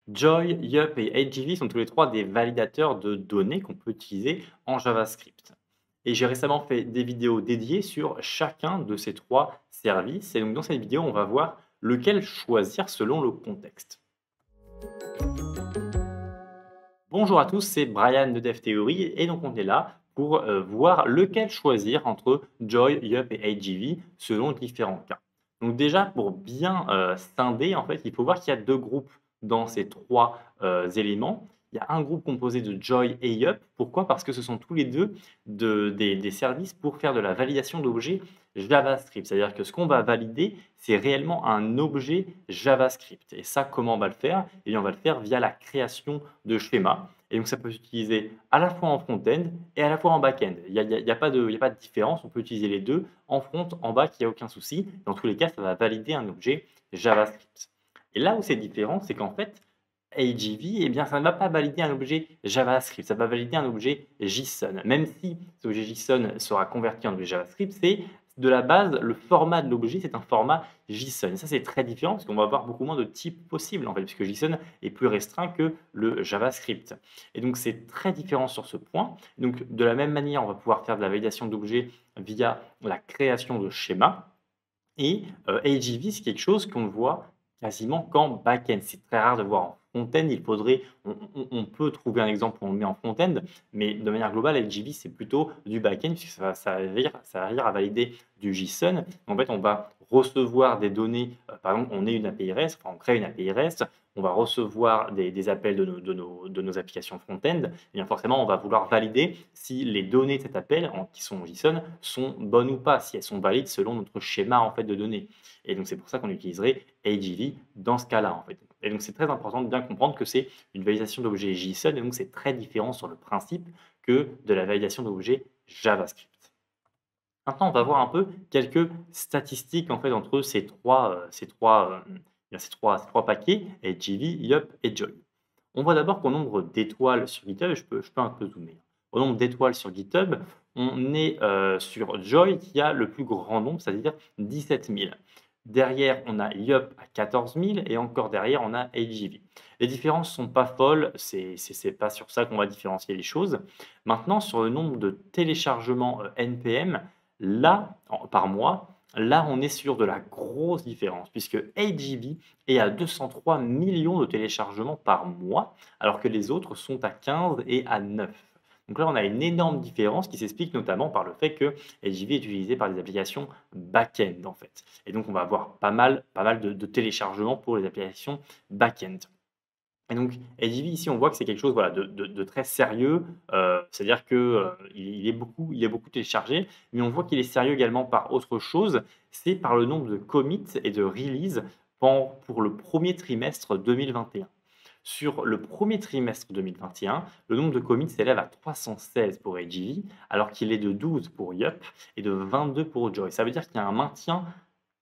Joy, Yup et HGV sont tous les 3 des validateurs de données qu'on peut utiliser en JavaScript. Et j'ai récemment fait des vidéos dédiées sur chacun de ces 3 services. Et donc dans cette vidéo, on va voir lequel choisir selon le contexte. Bonjour à tous, c'est Brian de DevTheory et donc on est là pour voir lequel choisir entre Joy, Yup et HGV selon différents cas. Donc déjà, pour bien scinder, en fait, il faut voir qu'il y a 2 groupes dans ces 3 éléments. Il y a un groupe composé de Joy et Yup. Pourquoi? Parce que ce sont tous les 2 des services pour faire de la validation d'objets JavaScript. C'est-à-dire que ce qu'on va valider, c'est réellement un objet JavaScript. Et ça, comment on va le faire? Eh bien, on va le faire via la création de schémas. Et donc, ça peut s'utiliser à la fois en front-end et à la fois en back-end. Il y a pas de différence, on peut utiliser les deux en front, en back, il n'y a aucun souci. Dans tous les cas, ça va valider un objet JavaScript. Et là où c'est différent, c'est qu'en fait, AGV, eh bien, ça ne va pas valider un objet JavaScript, ça va valider un objet JSON. Même si cet objet JSON sera converti en objet JavaScript, c'est de la base, le format de l'objet, c'est un format JSON. Et ça, c'est très différent parce qu'on va avoir beaucoup moins de types possibles, en fait, puisque JSON est plus restreint que le JavaScript. Et donc, c'est très différent sur ce point. Donc, de la même manière, on va pouvoir faire de la validation d'objets via la création de schémas. Et AGV, c'est quelque chose qu'on ne voit quasiment qu'en back-end. C'est très rare de le voir en front-end. Il faudrait on peut trouver un exemple où on le met en front-end, mais de manière globale, AGV, c'est plutôt du back-end puisque ça va servir à valider du JSON. En fait, on va recevoir des données, par exemple, on est une API REST, enfin, on crée une API REST, on va recevoir des appels de nos applications front-end. Et bien forcément, on va vouloir valider si les données de cet appel, qui sont en JSON, sont bonnes ou pas, si elles sont valides selon notre schéma en fait, de données. Et donc, c'est pour ça qu'on utiliserait AGV dans ce cas-là. En fait. Et donc, c'est très important de bien comprendre que c'est une validation d'objets JSON, et donc c'est très différent sur le principe que de la validation d'objets JavaScript. Maintenant, on va voir un peu quelques statistiques en fait, entre ces trois paquets, HGV, Yup et Joy. On voit d'abord qu'au nombre d'étoiles sur GitHub, je peux un peu zoomer. Au nombre d'étoiles sur GitHub, on est sur Joy qui a le plus grand nombre, c'est-à-dire 17 000. Derrière, on a Yup à 14 000 et encore derrière, on a HGV. Les différences ne sont pas folles, c'est pas sur ça qu'on va différencier les choses. Maintenant, sur le nombre de téléchargements NPM, là, par mois, là, on est sur de la grosse différence puisque HGV est à 203 millions de téléchargements par mois, alors que les autres sont à 15 et à 9. Donc là, on a une énorme différence qui s'explique notamment par le fait que HGV est utilisé par des applications back-end en fait. Et donc, on va avoir pas mal de téléchargements pour les applications back-end. Et donc, HGV, ici, on voit que c'est quelque chose voilà, de très sérieux. C'est-à-dire qu'il il est beaucoup téléchargé, mais on voit qu'il est sérieux également par autre chose. C'est par le nombre de commits et de releases pour le premier trimestre 2021. Sur le premier trimestre 2021, le nombre de commits s'élève à 316 pour HGV, alors qu'il est de 12 pour Yup et de 22 pour Joy. Ça veut dire qu'il y a un maintien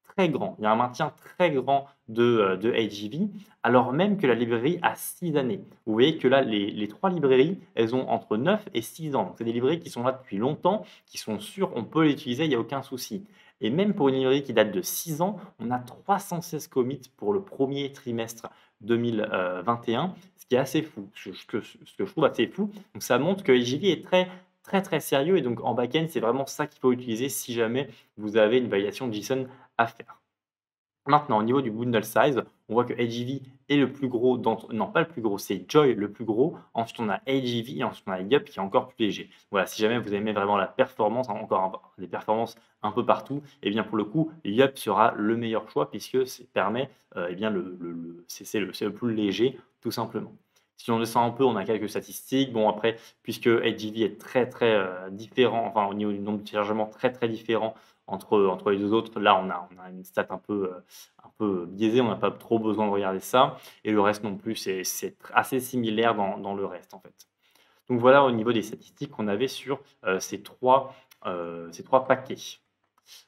très grand. Il y a un maintien très grand de HGV, alors même que la librairie a 6 années. Vous voyez que là, les 3 librairies, elles ont entre 9 et 6 ans. Donc, c'est des librairies qui sont là depuis longtemps, qui sont sûres, on peut les utiliser, il n'y a aucun souci. Et même pour une librairie qui date de 6 ans, on a 316 commits pour le premier trimestre 2021, ce qui est assez fou, ce que je trouve assez fou. Donc ça montre que HGV est très, très, très sérieux et donc en back-end, c'est vraiment ça qu'il faut utiliser si jamais vous avez une validation JSON à faire. Maintenant, au niveau du bundle size, on voit que HGV est le plus gros non, pas le plus gros, c'est Joy le plus gros. Ensuite, on a HGV et ensuite on a Yup qui est encore plus léger. Voilà, si jamais vous aimez vraiment la performance, hein, encore des performances un peu partout, et bien pour le coup, Yup sera le meilleur choix puisque ça permet, eh bien c'est le plus léger tout simplement. Si on descend un peu, on a quelques statistiques. Bon après, puisque HGV est très, très, différent, enfin au niveau du nombre de téléchargements très, très différent entre les 2 autres, là on a une stat un peu biaisée, on n'a pas trop besoin de regarder ça et le reste non plus, c'est assez similaire dans le reste en fait. Donc voilà au niveau des statistiques qu'on avait sur, ces trois paquets.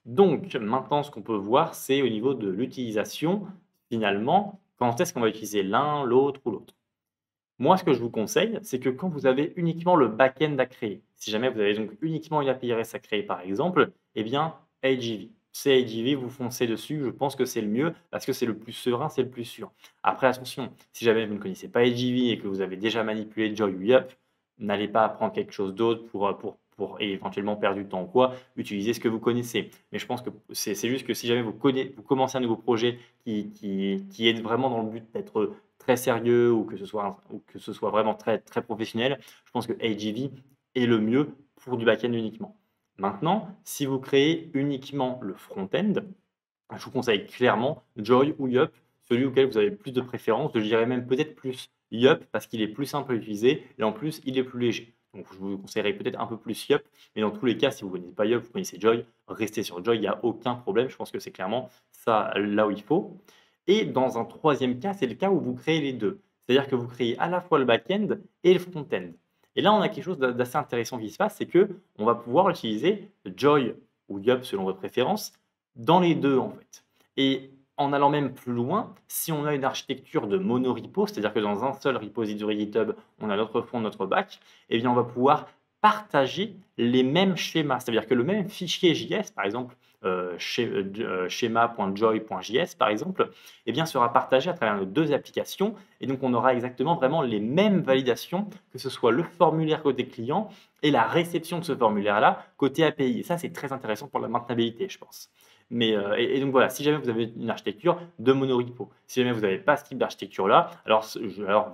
Donc maintenant ce qu'on peut voir, c'est au niveau de l'utilisation, finalement, quand est-ce qu'on va utiliser l'un, l'autre ou l'autre? Moi, ce que je vous conseille, c'est que quand vous avez uniquement le back-end à créer, si jamais vous avez donc uniquement une API REST à créer par exemple, eh bien HGV. c'est AGV, vous foncez dessus. Je pense que c'est le mieux parce que c'est le plus serein, c'est le plus sûr. Après, attention, si jamais vous ne connaissez pas AGV et que vous avez déjà manipulé Joy ou Yup, n'allez pas apprendre quelque chose d'autre pour éventuellement perdre du temps ou quoi. Utilisez ce que vous connaissez. Mais je pense que c'est juste que si jamais vous commencez un nouveau projet qui est vraiment dans le but d'être très sérieux ou que ce soit vraiment très, très professionnel, je pense que AGV est le mieux pour du back-end uniquement. Maintenant, si vous créez uniquement le front-end, je vous conseille clairement Joy ou Yup, celui auquel vous avez plus de préférence. Je dirais même peut-être plus Yup parce qu'il est plus simple à utiliser et en plus, il est plus léger. Donc, je vous conseillerais peut-être un peu plus Yup, mais dans tous les cas, si vous ne connaissez pas Yup, vous connaissez Joy, restez sur Joy, il n'y a aucun problème. Je pense que c'est clairement ça là où il faut. Et dans un troisième cas, c'est le cas où vous créez les deux. C'est-à-dire que vous créez à la fois le back-end et le front-end. Et là, on a quelque chose d'assez intéressant qui se passe, c'est qu'on va pouvoir utiliser Joy ou Yup selon votre préférence dans les deux en fait. Et en allant même plus loin, si on a une architecture de monorepo, c'est-à-dire que dans un seul repository GitHub, on a notre front, notre back, eh bien on va pouvoir partager les mêmes schémas. C'est-à-dire que le même fichier JS, par exemple, schéma.joy.js, par exemple, eh bien, sera partagé à travers nos deux applications. Et donc, on aura exactement vraiment les mêmes validations, que ce soit le formulaire côté client et la réception de ce formulaire-là côté API. Et ça, c'est très intéressant pour la maintenabilité, je pense. Et donc voilà, si jamais vous avez une architecture de monorepo, si jamais vous n'avez pas ce type d'architecture-là, alors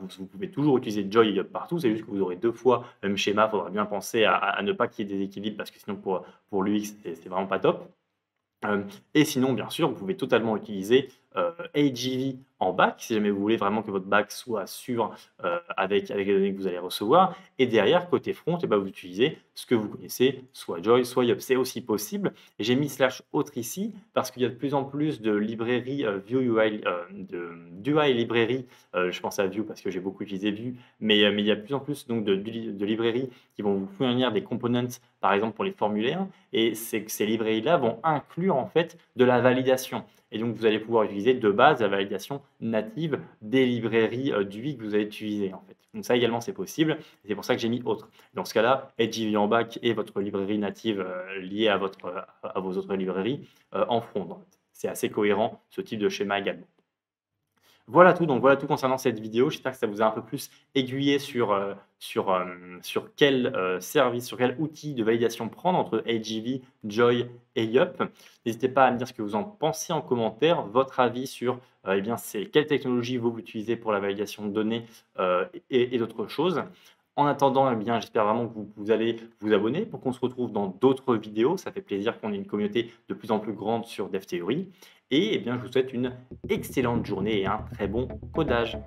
vous pouvez toujours utiliser Joy et Yup partout, c'est juste que vous aurez deux fois le même schéma, il faudra bien penser à ne pas qu'il y ait des équilibres parce que sinon pour l'UX, c'est vraiment pas top. Et sinon, bien sûr, vous pouvez totalement utiliser AGV en back, si jamais vous voulez vraiment que votre back soit sûr avec les données que vous allez recevoir. Et derrière, côté front, eh ben, vous utilisez ce que vous connaissez, soit Joy, soit Yup. C'est aussi possible. Et j'ai mis /autre ici parce qu'il y a de plus en plus de librairies Vue UI, d'UI librairies. Je pense à Vue parce que j'ai beaucoup utilisé Vue, mais il y a de plus en plus donc, de librairies qui vont vous fournir des components, par exemple pour les formulaires. Et ces librairies-là vont inclure en fait de la validation. Et donc, vous allez pouvoir utiliser de base la validation native des librairies d'UI que vous allez utiliser en fait. Donc ça également, c'est possible. C'est pour ça que j'ai mis autre. Dans ce cas-là, AGV en back et votre librairie native liée à vos autres librairies en front. En fait. C'est assez cohérent, ce type de schéma également. Voilà tout, donc voilà tout concernant cette vidéo. J'espère que ça vous a un peu plus aiguillé sur quel service, sur quel outil de validation prendre entre AGV, Joy et Yup. N'hésitez pas à me dire ce que vous en pensez en commentaire, votre avis sur eh bien, quelle technologie vous utilisez pour la validation de données et d'autres choses. En attendant, eh bien, j'espère vraiment que vous allez vous abonner pour qu'on se retrouve dans d'autres vidéos. Ça fait plaisir qu'on ait une communauté de plus en plus grande sur DevTheory. Et eh bien, je vous souhaite une excellente journée et un très bon codage.